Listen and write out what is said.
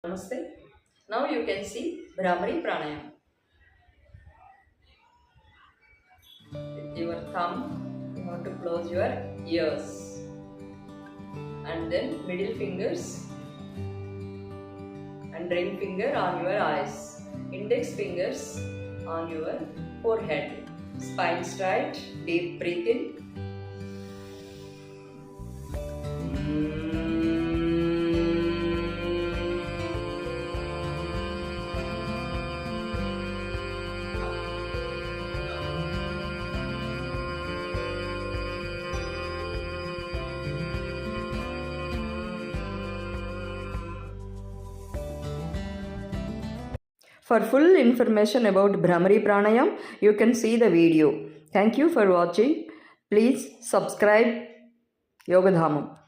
Namaste. Now you can see Bhramari pranayama. With your thumb, you have to close your ears, and then middle fingers and ring finger on your eyes, index fingers on your forehead, spine straight, deep breathe in. For full information about Bhramari Pranayam, you can see the video. Thank you for watching. Please subscribe Yogadhamam.